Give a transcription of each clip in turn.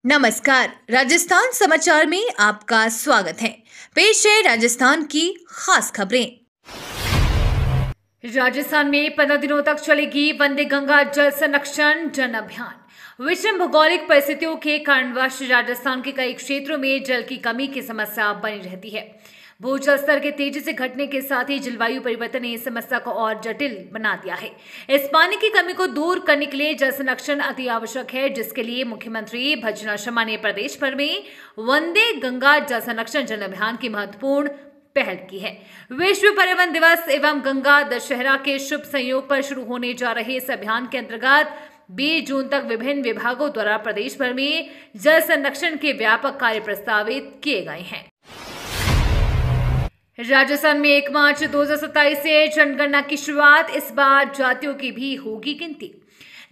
नमस्कार, राजस्थान समाचार में आपका स्वागत है। पेश है राजस्थान की खास खबरें। राजस्थान में 15 दिनों तक चलेगी वंदे गंगा जल संरक्षण जन अभियान। विषम भौगोलिक परिस्थितियों के कारणवश राजस्थान के कई क्षेत्रों में जल की कमी की समस्या बनी रहती है। भूजल स्तर के तेजी से घटने के साथ ही जलवायु परिवर्तन ने इस समस्या को और जटिल बना दिया है। इस पानी की कमी को दूर करने के लिए जल संरक्षण अति आवश्यक है, जिसके लिए मुख्यमंत्री भजना शर्मा ने प्रदेश भर में वंदे गंगा जल संरक्षण जन अभियान की महत्वपूर्ण पहल की है। विश्व पर्यावरण दिवस एवं गंगा दशहरा के शुभ संयोग पर शुरू होने जा रहे इस अभियान के अंतर्गत 20 जून तक विभिन्न विभागों द्वारा प्रदेश भर में जल संरक्षण के व्यापक कार्य प्रस्तावित किए गए हैं। राजस्थान में 1 मार्च 2027 से जनगणना की शुरुआत। इस बार जातियों की भी होगी गिनती।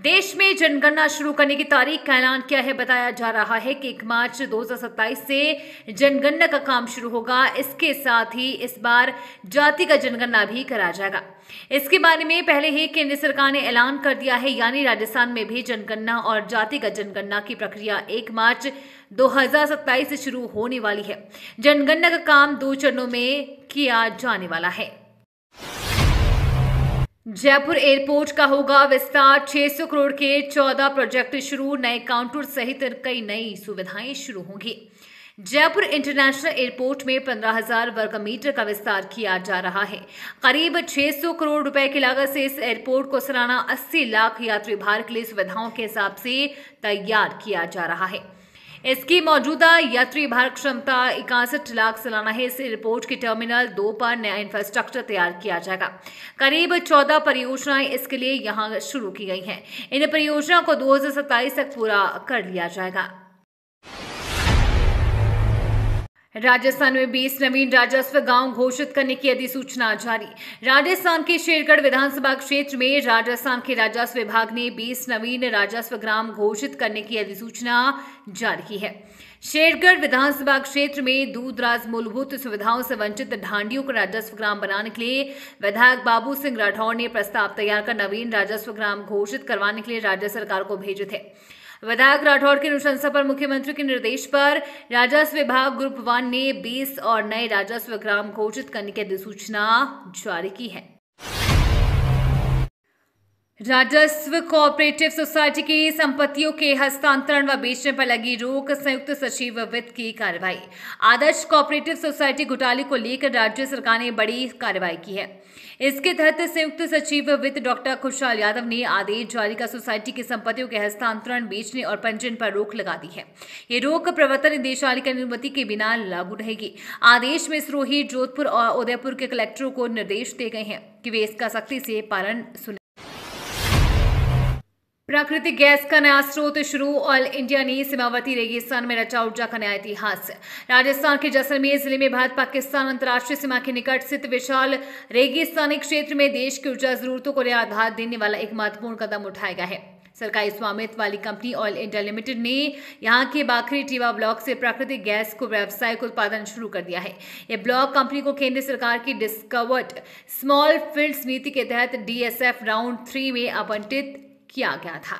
देश में जनगणना शुरू करने की तारीख का ऐलान किया है। बताया जा रहा है कि 1 मार्च 2027 से जनगणना का काम शुरू होगा। इसके साथ ही इस बार जाति का जनगणना भी करा जाएगा। इसके बारे में पहले ही केंद्र सरकार ने ऐलान कर दिया है, यानी राजस्थान में भी जनगणना और जातिगत जनगणना की प्रक्रिया 1 मार्च 2027 से शुरू होने वाली है। जनगणना का काम 2 चरणों में किया जाने वाला है। जयपुर एयरपोर्ट का होगा विस्तार। 600 करोड़ के 14 प्रोजेक्ट शुरू। नए काउंटर सहित कई नई सुविधाएं शुरू होंगी। जयपुर इंटरनेशनल एयरपोर्ट में 15,000 वर्ग मीटर का विस्तार किया जा रहा है। करीब 600 करोड़ रुपए की लागत से इस एयरपोर्ट को सालाना 80 लाख यात्री भार के लिए सुविधाओं के हिसाब से तैयार किया जा रहा है। इसकी मौजूदा यात्री भार क्षमता 61 लाख सालाना है। इस एयरपोर्ट के टर्मिनल 2 पर नया इंफ्रास्ट्रक्चर तैयार किया जाएगा। करीब 14 परियोजनाएं इसके लिए यहां शुरू की गई हैं। इन परियोजनाओं को 2027 तक पूरा कर लिया जाएगा। राजस्थान में 20 नवीन राजस्व गांव घोषित करने की अधिसूचना जारी। राजस्थान के शेरगढ़ विधानसभा क्षेत्र में राजस्थान के राजस्व विभाग ने 20 नवीन राजस्व ग्राम घोषित करने की अधिसूचना जारी की है। शेरगढ़ विधानसभा क्षेत्र में दूर दराज मूलभूत सुविधाओं से वंचित ढांडियों को राजस्व ग्राम बनाने के लिए विधायक बाबू सिंह राठौर ने प्रस्ताव तैयार कर नवीन राजस्व ग्राम घोषित करवाने के लिए राज्य सरकार को भेजे थे। विधायक राठौर की अनुशंसा पर मुख्यमंत्री के निर्देश पर राजस्व विभाग ग्रुप 1 ने 20 और नए राजस्व ग्राम घोषित करने की अधिसूचना जारी की है। राजस्व कोऑपरेटिव सोसाइटी की संपत्तियों के हस्तांतरण व बेचने पर लगी रोक। संयुक्त सचिव वित्त की कार्रवाई। आदर्श कोऑपरेटिव सोसाइटी घोटाले को लेकर राज्य सरकार ने बड़ी कार्रवाई की है। इसके तहत संयुक्त सचिव वित्त डॉक्टर खुशहाल यादव ने आदेश जारी कर सोसाइटी की संपत्तियों के हस्तांतरण, बेचने और पंजीयन पर रोक लगा दी है। ये रोक प्रवर्तन निदेशालय की अनुमति के बिना लागू रहेगी। आदेश में सिरोही, जोधपुर और उदयपुर के कलेक्टरों को निर्देश दिए गए हैं कि वे इसका सख्ती से पालन सुनिश्चित। प्राकृतिक गैस का नया स्रोत शुरू। ऑल इंडिया ने सीमावर्ती रेगिस्तान में रचा ऊर्जा का नया इतिहास। राजस्थान के जैसलमेर जिले में भारत पाकिस्तान अंतर्राष्ट्रीय सीमा के निकट स्थित विशाल रेगिस्तानी क्षेत्र में देश की ऊर्जा जरूरतों को नया आधार देने वाला एक महत्वपूर्ण कदम उठाया गया है। सरकारी स्वामित्व वाली कंपनी ऑल इंडिया लिमिटेड ने यहां के बाखरी टीवा ब्लॉक से प्राकृतिक गैस को व्यावसायिक उत्पादन शुरू कर दिया है। यह ब्लॉक कंपनी को केंद्र सरकार की डिस्कवर्ड स्मॉल फील्ड्स नीति के तहत DSF राउंड 3 में आवंटित किया गया था।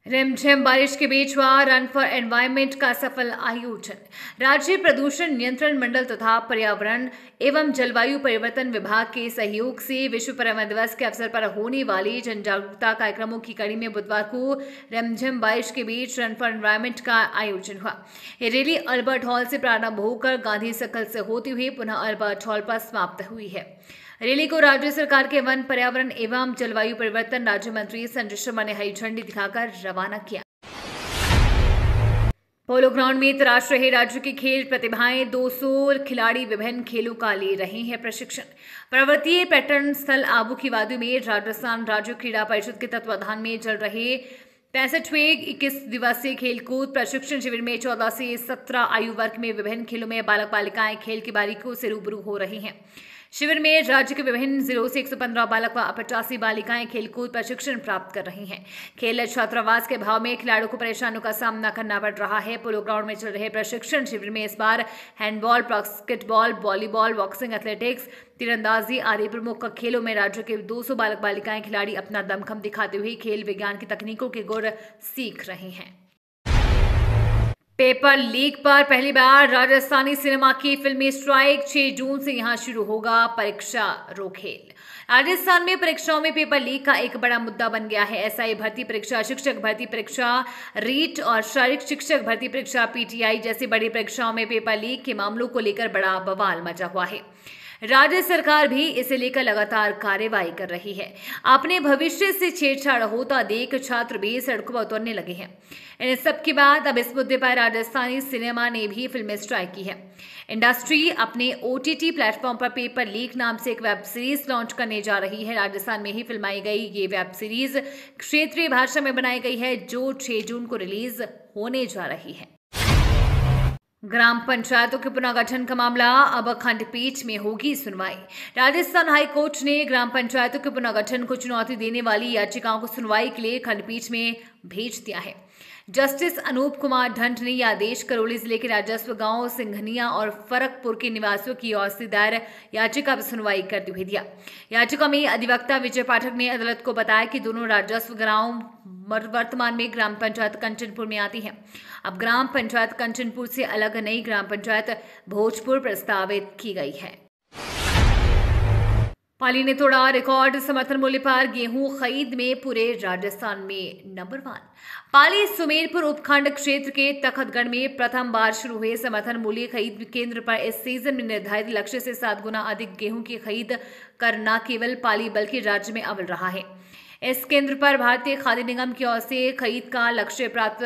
रिमझिम बारिश के बीच हुआ रन फॉर एनवायरमेंट का सफल आयोजन। राज्य प्रदूषण नियंत्रण मंडल तथा पर्यावरण एवं जलवायु परिवर्तन विभाग के सहयोग से विश्व पर्यावरण दिवस के अवसर पर होने वाले जन जागरूकता कार्यक्रमों की कड़ी में बुधवार को रिमझिम बारिश के बीच रन फॉर एनवायरमेंट का आयोजन हुआ। ये रैली अल्बर्ट हॉल से प्रारंभ होकर गांधी सर्कल से होती हुई पुनः अल्बर्ट हॉल पर समाप्त हुई है। रैली को राज्य सरकार के वन, पर्यावरण एवं जलवायु परिवर्तन राज्य मंत्री संजय शर्मा ने हरी झंडी दिखाकर रवाना किया। पोलो ग्राउंड में तराश रहे राज्य की खेल प्रतिभाएं। 200 खिलाड़ी विभिन्न खेलों का ले रहे हैं प्रशिक्षण। पर्वतीय पर्यटन स्थल आबू की वादियों में राजस्थान राज्य क्रीड़ा परिषद के तत्वाधान में चल रहे 65वें 21 दिवसीय खेलकूद प्रशिक्षण शिविर में 14 से 17 आयु वर्ग में विभिन्न खेलों में बालक बालिकाएं खेल की बारीकियों से रूबरू हो रही हैं। शिविर में राज्य के विभिन्न जिलों से 115 बालक व 85 बालिकाएं खेलकूद प्रशिक्षण प्राप्त कर रही हैं। खेल छात्रावास के अभाव में खिलाड़ियों को परेशानियों का सामना करना पड़ रहा है। पोलो ग्राउंड में चल रहे प्रशिक्षण शिविर में इस बार handball, basketball, volleyball, boxing, athletics, तीरंदाजी आदि प्रमुख खेलों में राज्य के 200 बालक बालिकाएं खिलाड़ी अपना दमखम दिखाते हुए खेल विज्ञान की तकनीकों के गुर सीख रहे हैं। पेपर लीक पर पहली बार राजस्थानी सिनेमा की फिल्मी स्ट्राइक। 6 जून से यहां शुरू होगा परीक्षा रोखेल। राजस्थान में परीक्षाओं में पेपर लीक का एक बड़ा मुद्दा बन गया है। एसआई भर्ती परीक्षा, शिक्षक भर्ती परीक्षा, रीट और शारीरिक शिक्षक भर्ती परीक्षा पीटीआई जैसी बड़ी परीक्षाओं में पेपर लीक के मामलों को लेकर बड़ा बवाल मचा हुआ है। राज्य सरकार भी इसे लेकर लगातार कार्रवाई कर रही है। अपने भविष्य से छेड़छाड़ होता देख छात्र भी सड़कों पर उतरने लगे हैं। इन सब के बाद अब इस मुद्दे पर राजस्थानी सिनेमा ने भी फिल्में स्ट्राइक की है। इंडस्ट्री अपने ओटीटी प्लेटफॉर्म पर पेपर लीक नाम से एक वेब सीरीज लॉन्च करने जा रही है। राजस्थान में ही फिल्माई गई ये वेब सीरीज क्षेत्रीय भाषा में बनाई गई है, जो 6 जून को रिलीज होने जा रही है। ग्राम पंचायतों के पुनर्गठन का मामला अब खंडपीठ में होगी सुनवाई। राजस्थान हाई कोर्ट ने ग्राम पंचायतों के पुनर्गठन को चुनौती देने वाली याचिकाओं को सुनवाई के लिए खंडपीठ में भेज दिया है। जस्टिस अनूप कुमार ढंड ने यह आदेश करौली जिले के राजस्व गांव सिंघनिया और फरकपुर के निवासियों की ओर से दायर याचिका पर सुनवाई करते हुए दिया। याचिका में अधिवक्ता विजय पाठक ने अदालत को बताया कि दोनों राजस्व गांव वर्तमान में ग्राम पंचायत कंचनपुर में आती है। अब ग्राम पंचायत कंचनपुर से अलग नई ग्राम पंचायत भोजपुर प्रस्तावित की गई है। पाली ने तोड़ा रिकॉर्ड, समर्थन मूल्य पर गेहूं खरीद में पूरे राजस्थान में नंबर 1। पाली सुमेरपुर उपखंड क्षेत्र के तखतगढ़ में प्रथम बार शुरू हुए समर्थन मूल्य खरीद केंद्र पर इस सीजन में निर्धारित लक्ष्य से 7 गुना अधिक गेहूं की खरीद कर न केवल पाली बल्कि राज्य में अव्वल रहा है। इस केंद्र पर भारतीय खाद्य निगम की ओर से खरीद का लक्ष्य प्राप्त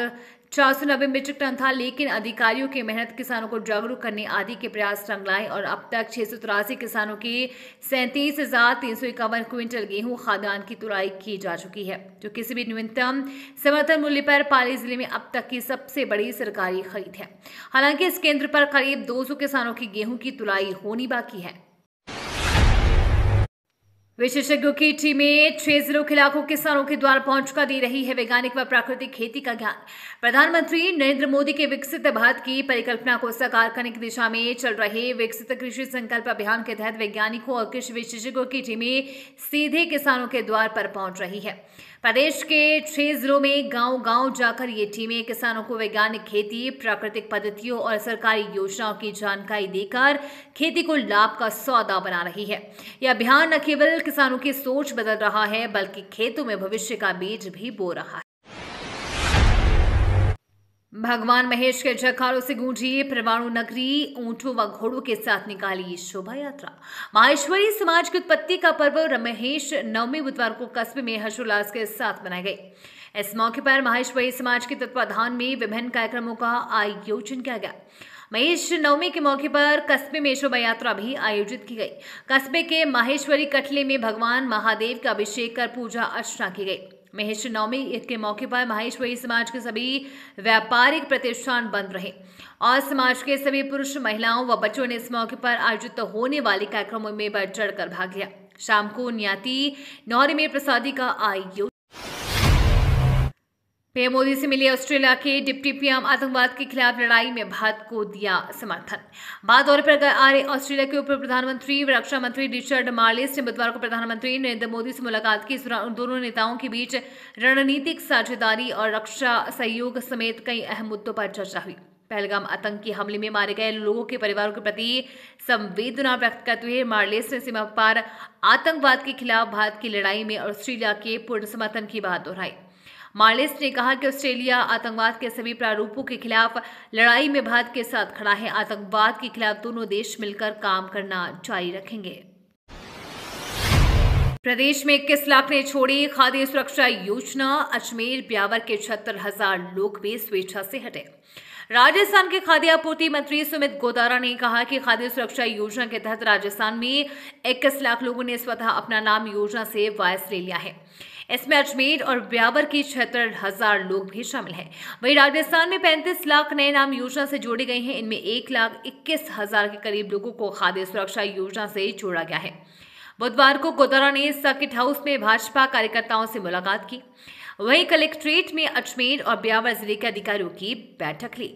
490 मीट्रिक टन था, लेकिन अधिकारियों की मेहनत, किसानों को जागरूक करने आदि के प्रयास रंग लाए और अब तक 683 किसानों की 37,351 क्विंटल गेहूं खाद्यान्न की तुलाई की जा चुकी है, जो किसी भी न्यूनतम समर्थन मूल्य पर पाली जिले में अब तक की सबसे बड़ी सरकारी खरीद है। हालांकि इस केंद्र पर करीब 200 किसानों की गेहूं की तुलाई होनी बाकी है। विशेषज्ञों की टीमें 6 जिलों के लाखों किसानों के द्वार पहुंचकर दे रही है वैज्ञानिक व प्राकृतिक खेती का ज्ञान। प्रधानमंत्री नरेंद्र मोदी के विकसित भारत की परिकल्पना को साकार करने की दिशा में चल रहे विकसित कृषि संकल्प अभियान के तहत वैज्ञानिकों और कृषि विशेषज्ञों की टीमें सीधे किसानों के द्वार पर पहुंच रही है। प्रदेश के 6 जिलों में गांव-गांव जाकर ये टीमें किसानों को वैज्ञानिक खेती, प्राकृतिक पद्धतियों और सरकारी योजनाओं की जानकारी देकर खेती को लाभ का सौदा बना रही है। यह अभियान न केवल किसानों की सोच बदल रहा है, बल्कि खेतों में भविष्य का बीज भी बो रहा है। भगवान महेश के जयकारों से गूंजी परवाणु नगरी, ऊंटों व घोड़ों के साथ निकाली शोभा यात्रा। माहेश्वरी समाज की उत्पत्ति का पर्व महेश नवमी बुधवार को कस्बे में हर्षोल्लास के साथ मनाई गई। इस मौके पर माहेश्वरी समाज के तत्वाधान में विभिन्न कार्यक्रमों का आयोजन किया गया। महेश नवमी के मौके पर कस्बे में शोभा यात्रा भी आयोजित की गई। कस्बे के माहेश्वरी कटले में भगवान महादेव का अभिषेक कर पूजा अर्चना की गई। महेश नवमी के मौके पर माहेश्वरी समाज के सभी व्यापारिक प्रतिष्ठान बंद रहे और समाज के सभी पुरुष, महिलाओं व बच्चों ने इस मौके पर आयोजित होने वाले कार्यक्रमों में बढ़ चढ़कर भाग लिया। शाम को न्याती नौरी में प्रसादी का आयोजन। पीएम मोदी से मिले ऑस्ट्रेलिया के डिप्टी पीएम आतंकवाद के खिलाफ लड़ाई में भारत को दिया समर्थन। बाद दौरे पर आ रहे ऑस्ट्रेलिया के उप प्रधानमंत्री व रक्षा मंत्री रिचर्ड मार्लेस ने बुधवार को प्रधानमंत्री नरेंद्र मोदी से मुलाकात की। इस दौरान दोनों नेताओं के बीच रणनीतिक साझेदारी और रक्षा सहयोग समेत कई अहम मुद्दों पर चर्चा हुई। पहलगाम आतंकी हमले में मारे गए लोगों के परिवारों के प्रति संवेदना व्यक्त करते हुए मार्लेस ने सीमा पार आतंकवाद के खिलाफ भारत की लड़ाई में ऑस्ट्रेलिया के पूर्ण समर्थन की बात दोहराई। मार्लेस ने कहा कि ऑस्ट्रेलिया आतंकवाद के सभी प्रारूपों के खिलाफ लड़ाई में भारत के साथ खड़ा है। आतंकवाद के खिलाफ दोनों देश मिलकर काम करना जारी रखेंगे। प्रदेश में 21 लाख ने छोड़ी खाद्य सुरक्षा योजना। अजमेर ब्यावर के 76,000 लोग भी स्वेच्छा से हटे। राजस्थान के खाद्य आपूर्ति मंत्री सुमित गोदारा ने कहा कि खाद्य सुरक्षा योजना के तहत राजस्थान में 21 लाख लोगों ने स्वतः अपना नाम योजना से वायस ले लिया है। इसमें अजमेर और ब्यावर के 76,000 लोग भी शामिल हैं। वहीं राजस्थान में 35 लाख नए नाम योजना से जोड़े गए हैं। इनमें 1,21,000 के करीब लोगों को खाद्य सुरक्षा योजना से जोड़ा गया है। बुधवार को गोदारा ने सर्किट हाउस में भाजपा कार्यकर्ताओं से मुलाकात की। वहीं कलेक्ट्रेट में अजमेर और ब्यावर जिले के अधिकारियों की बैठक ली।